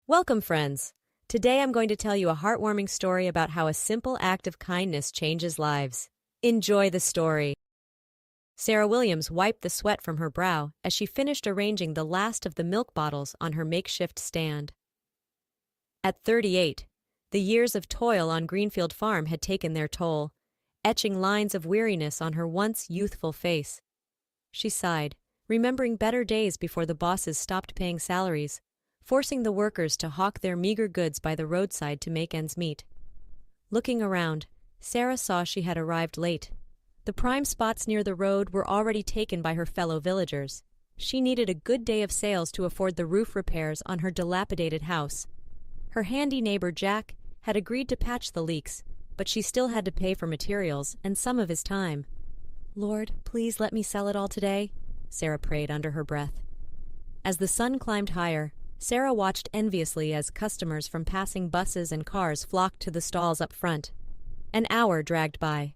Welcome, friends. Today I'm going to tell you a heartwarming story about how a simple act of kindness changes lives. Enjoy the story. Sarah Williams wiped the sweat from her brow as she finished arranging the last of the milk bottles on her makeshift stand. At 38, the years of toil on Greenfield Farm had taken their toll, etching lines of weariness on her once youthful face. She sighed, remembering better days before the bosses stopped paying salaries, forcing the workers to hawk their meager goods by the roadside to make ends meet. Looking around, Sarah saw she had arrived late. The prime spots near the road were already taken by her fellow villagers. She needed a good day of sales to afford the roof repairs on her dilapidated house. Her handy neighbor Jack had agreed to patch the leaks, but she still had to pay for materials and some of his time. "Lord, please let me sell it all today," Sarah prayed under her breath. As the sun climbed higher, Sarah watched enviously as customers from passing buses and cars flocked to the stalls up front. An hour dragged by.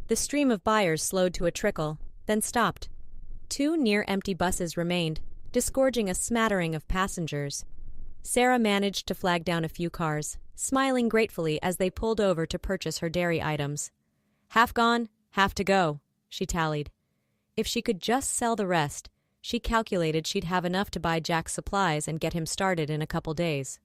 The stream of buyers slowed to a trickle, then stopped. Two near-empty buses remained, disgorging a smattering of passengers. Sarah managed to flag down a few cars, smiling gratefully as they pulled over to purchase her dairy items. "Half gone, half to go," she tallied. If she could just sell the rest, she calculated she'd have enough to buy Jack's supplies and get him started in a couple days.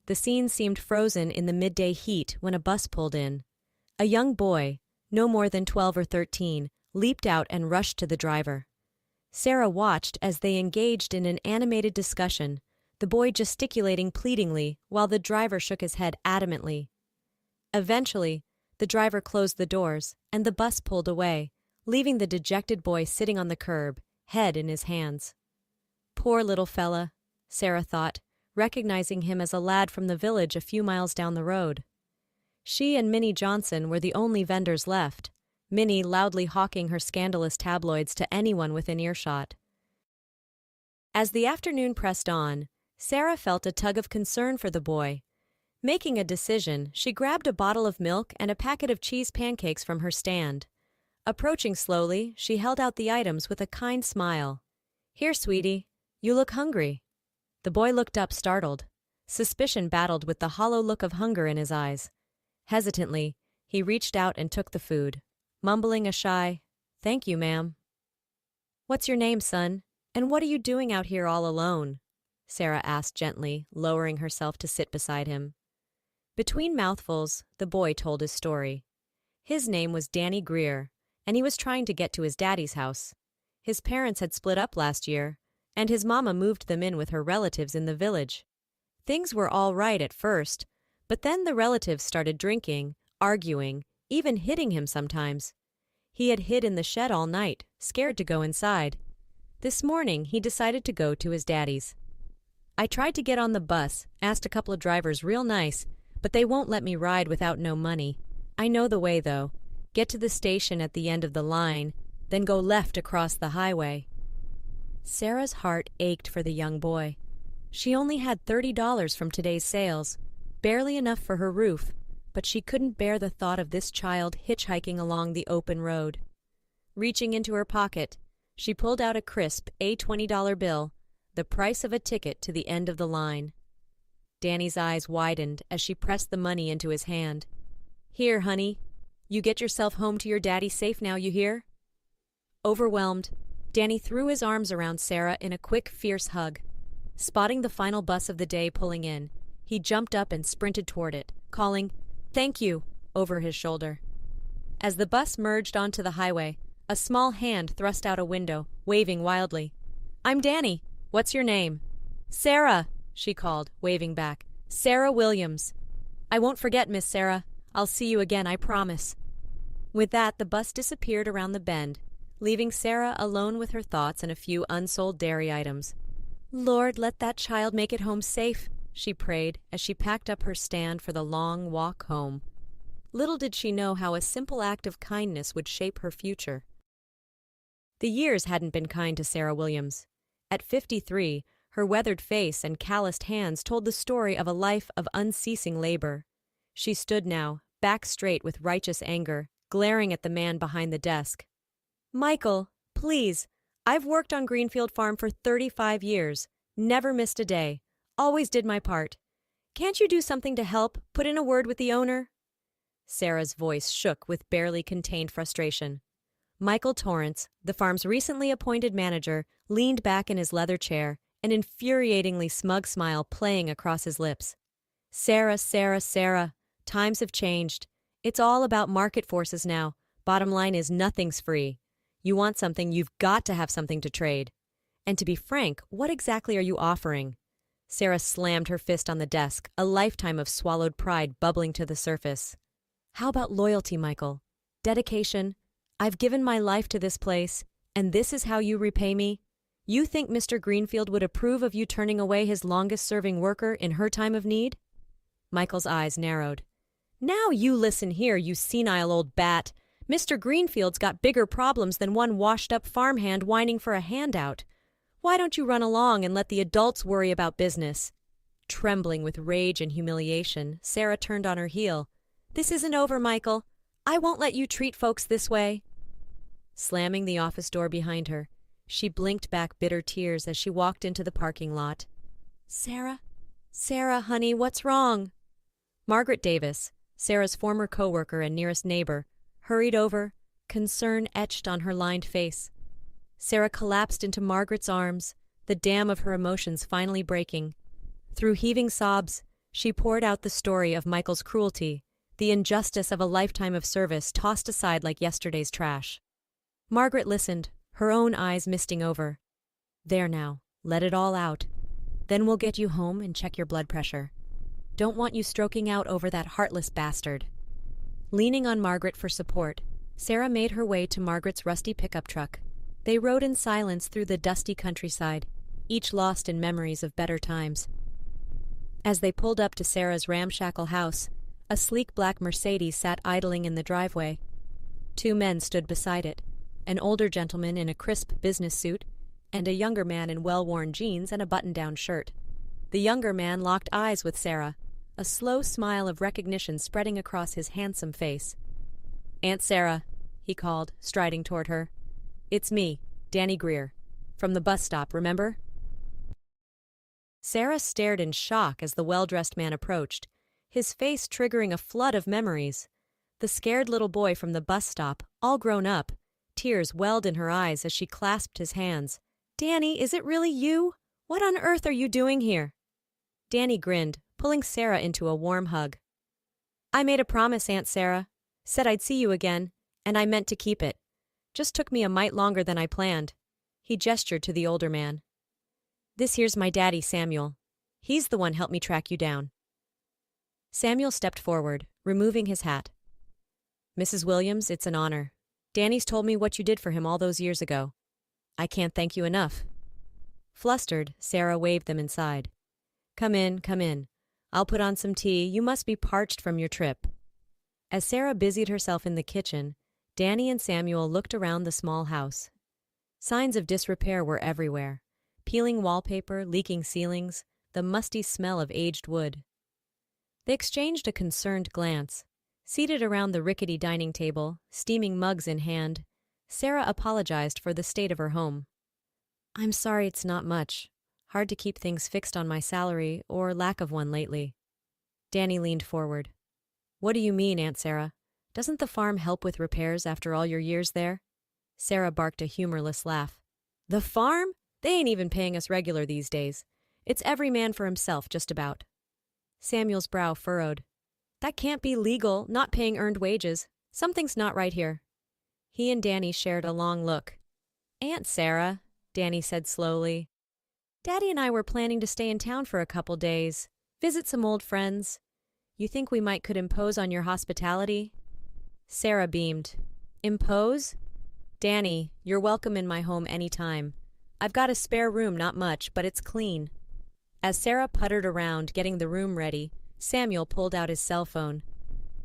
The scene seemed frozen in the midday heat when a bus pulled in. A young boy, no more than 12 or 13, leaped out and rushed to the driver. Sarah watched as they engaged in an animated discussion, the boy gesticulating pleadingly while the driver shook his head adamantly. Eventually, the driver closed the doors, and the bus pulled away, leaving the dejected boy sitting on the curb, head in his hands. "Poor little fella," Sarah thought, recognizing him as a lad from the village a few miles down the road. She and Minnie Johnson were the only vendors left, Minnie loudly hawking her scandalous tabloids to anyone within earshot. As the afternoon pressed on, Sarah felt a tug of concern for the boy. Making a decision, she grabbed a bottle of milk and a packet of cheese pancakes from her stand. Approaching slowly, she held out the items with a kind smile. "Here, sweetie. You look hungry." The boy looked up startled. Suspicion battled with the hollow look of hunger in his eyes. Hesitantly, he reached out and took the food, mumbling a shy, "Thank you, ma'am." "What's your name, son? And what are you doing out here all alone?" Sarah asked gently, lowering herself to sit beside him. Between mouthfuls, the boy told his story. His name was Danny Greer, and he was trying to get to his daddy's house. His parents had split up last year, and his mama moved them in with her relatives in the village. Things were all right at first, but then the relatives started drinking, arguing, even hitting him sometimes. He had hid in the shed all night, scared to go inside. This morning, he decided to go to his daddy's. "I tried to get on the bus, asked a couple of drivers real nice, but they won't let me ride without no money. I know the way, though. Get to the station at the end of the line, then go left across the highway." Sarah's heart ached for the young boy. She only had $30 from today's sales, barely enough for her roof, but she couldn't bear the thought of this child hitchhiking along the open road. Reaching into her pocket, she pulled out a crisp $20 bill, the price of a ticket to the end of the line. Danny's eyes widened as she pressed the money into his hand. "Here, honey. You get yourself home to your daddy safe now, you hear?" Overwhelmed, Danny threw his arms around Sarah in a quick, fierce hug. Spotting the final bus of the day pulling in, he jumped up and sprinted toward it, calling, "Thank you," over his shoulder. As the bus merged onto the highway, a small hand thrust out a window, waving wildly. "I'm Danny. What's your name?" "Sarah," she called, waving back. "Sarah Williams." "I won't forget, Miss Sarah. I'll see you again, I promise." With that, the bus disappeared around the bend, leaving Sarah alone with her thoughts and a few unsold dairy items. "Lord, let that child make it home safe," she prayed as she packed up her stand for the long walk home. Little did she know how a simple act of kindness would shape her future. The years hadn't been kind to Sarah Williams. At 53, her weathered face and calloused hands told the story of a life of unceasing labor. She stood now, back straight with righteous anger, glaring at the man behind the desk. "Michael, please, I've worked on Greenfield Farm for 35 years, never missed a day. Always did my part. Can't you do something to help? Put in a word with the owner?" Sarah's voice shook with barely contained frustration. Michael Torrance, the farm's recently appointed manager, leaned back in his leather chair, an infuriatingly smug smile playing across his lips. Sarah, times have changed. It's all about market forces now. Bottom line is nothing's free. You want something, you've got to have something to trade. And to be frank, what exactly are you offering?" Sarah slammed her fist on the desk, a lifetime of swallowed pride bubbling to the surface. "How about loyalty, Michael? Dedication? I've given my life to this place, and this is how you repay me? You think Mr. Greenfield would approve of you turning away his longest-serving worker in her time of need?" Michael's eyes narrowed. "Now you listen here, you senile old bat. Mr. Greenfield's got bigger problems than one washed-up farmhand whining for a handout. Why don't you run along and let the adults worry about business?" Trembling with rage and humiliation, Sarah turned on her heel. "This isn't over, Michael. I won't let you treat folks this way." Slamming the office door behind her, she blinked back bitter tears as she walked into the parking lot. Sarah, honey, what's wrong?" Margaret Davis, Sarah's former coworker and nearest neighbor, hurried over, concern etched on her lined face. Sarah collapsed into Margaret's arms, the dam of her emotions finally breaking. Through heaving sobs, she poured out the story of Michael's cruelty, the injustice of a lifetime of service tossed aside like yesterday's trash. Margaret listened, her own eyes misting over. "There now, let it all out. Then we'll get you home and check your blood pressure. Don't want you stroking out over that heartless bastard." Leaning on Margaret for support, Sarah made her way to Margaret's rusty pickup truck. They rode in silence through the dusty countryside, each lost in memories of better times. As they pulled up to Sarah's ramshackle house, a sleek black Mercedes sat idling in the driveway. Two men stood beside it, an older gentleman in a crisp business suit, and a younger man in well-worn jeans and a button-down shirt. The younger man locked eyes with Sarah, a slow smile of recognition spreading across his handsome face. "Aunt Sarah," he called, striding toward her. "It's me, Danny Greer. From the bus stop, remember?" Sarah stared in shock as the well-dressed man approached, his face triggering a flood of memories. The scared little boy from the bus stop, all grown up, tears welled in her eyes as she clasped his hands. "Danny, is it really you? What on earth are you doing here?" Danny grinned, pulling Sarah into a warm hug. "I made a promise, Aunt Sarah. Said I'd see you again, and I meant to keep it. Just took me a mite longer than I planned." He gestured to the older man. "This here's my daddy, Samuel. He's the one helped me track you down." Samuel stepped forward, removing his hat. "Mrs. Williams, it's an honor. Danny's told me what you did for him all those years ago. I can't thank you enough." Flustered, Sarah waved them inside. Come in. I'll put on some tea. You must be parched from your trip." As Sarah busied herself in the kitchen, Danny and Samuel looked around the small house. Signs of disrepair were everywhere. Peeling wallpaper, leaking ceilings, the musty smell of aged wood. They exchanged a concerned glance. Seated around the rickety dining table, steaming mugs in hand, Sarah apologized for the state of her home. "I'm sorry it's not much. Hard to keep things fixed on my salary, or lack of one lately." Danny leaned forward. "What do you mean, Aunt Sarah? Doesn't the farm help with repairs after all your years there?" Sarah barked a humorless laugh. "The farm? They ain't even paying us regular these days. It's every man for himself, just about." Samuel's brow furrowed. "That can't be legal, not paying earned wages. Something's not right here." He and Danny shared a long look. "Aunt Sarah," Danny said slowly, "Daddy and I were planning to stay in town for a couple days, visit some old friends. You think we could impose on your hospitality?" Sarah beamed. "Impose? Danny, you're welcome in my home any time. I've got a spare room, not much, but it's clean." As Sarah puttered around getting the room ready, Samuel pulled out his cell phone.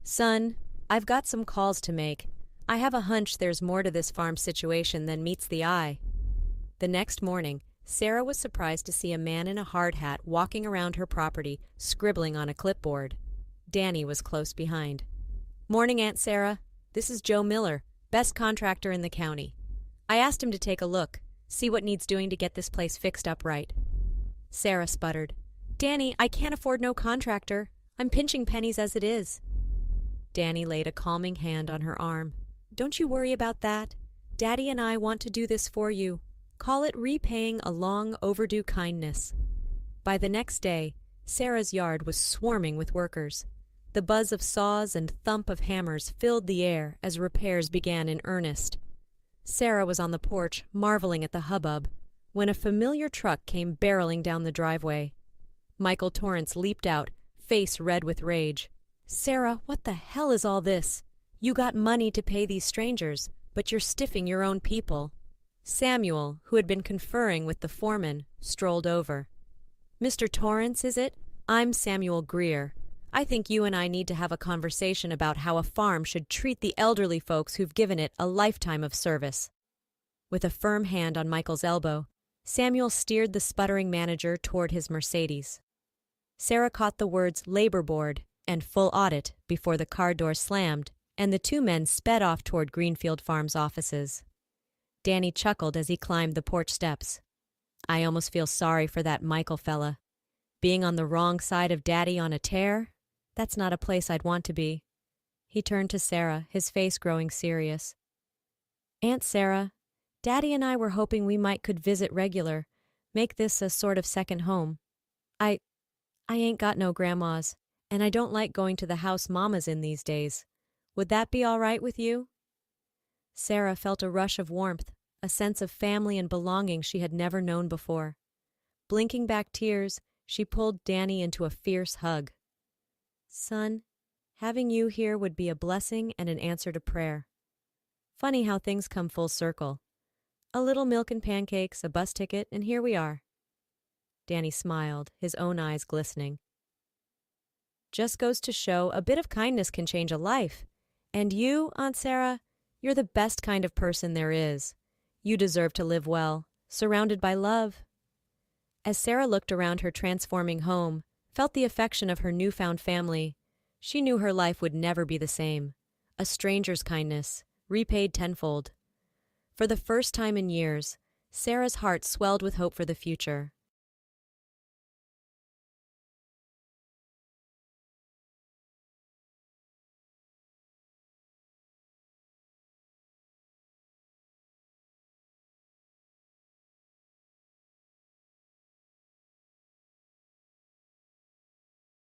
"Son, I've got some calls to make. I have a hunch there's more to this farm situation than meets the eye." The next morning, Sarah was surprised to see a man in a hard hat walking around her property, scribbling on a clipboard. Danny was close behind. "Morning, Aunt Sarah. This is Joe Miller, best contractor in the county. I asked him to take a look, see what needs doing to get this place fixed up right." Sarah sputtered. Danny, I can't afford no contractor. I'm pinching pennies as it is. Danny laid a calming hand on her arm. Don't you worry about that. Daddy and I want to do this for you. Call it repaying a long overdue kindness. By the next day, Sarah's yard was swarming with workers. The buzz of saws and thump of hammers filled the air as repairs began in earnest. Sarah was on the porch, marveling at the hubbub, when a familiar truck came barreling down the driveway. Michael Torrance leaped out, face red with rage. Sarah, what the hell is all this? You got money to pay these strangers, but you're stiffing your own people. Samuel, who had been conferring with the foreman, strolled over. Mr. Torrance, is it? I'm Samuel Greer. I think you and I need to have a conversation about how a farm should treat the elderly folks who've given it a lifetime of service. With a firm hand on Michael's elbow, Samuel steered the sputtering manager toward his Mercedes. Sarah caught the words labor board and full audit before the car door slammed and the two men sped off toward Greenfield Farms' offices. Danny chuckled as he climbed the porch steps. I almost feel sorry for that Michael fella. Being on the wrong side of Daddy on a tear? That's not a place I'd want to be. He turned to Sarah, his face growing serious. Aunt Sarah, Daddy and I were hoping we could visit regular, make this a sort of second home. I ain't got no grandmas, and I don't like going to the house Mama's in these days. Would that be all right with you? Sarah felt a rush of warmth, a sense of family and belonging she had never known before. Blinking back tears, she pulled Danny into a fierce hug. Son, having you here would be a blessing and an answer to prayer. Funny how things come full circle. A little milk and pancakes, a bus ticket, and here we are. Danny smiled, his own eyes glistening. Just goes to show a bit of kindness can change a life. And you, Aunt Sarah, you're the best kind of person there is. You deserve to live well, surrounded by love. As Sarah looked around her transforming home, felt the affection of her newfound family, she knew her life would never be the same. A stranger's kindness, repaid tenfold. For the first time in years, Sarah's heart swelled with hope for the future.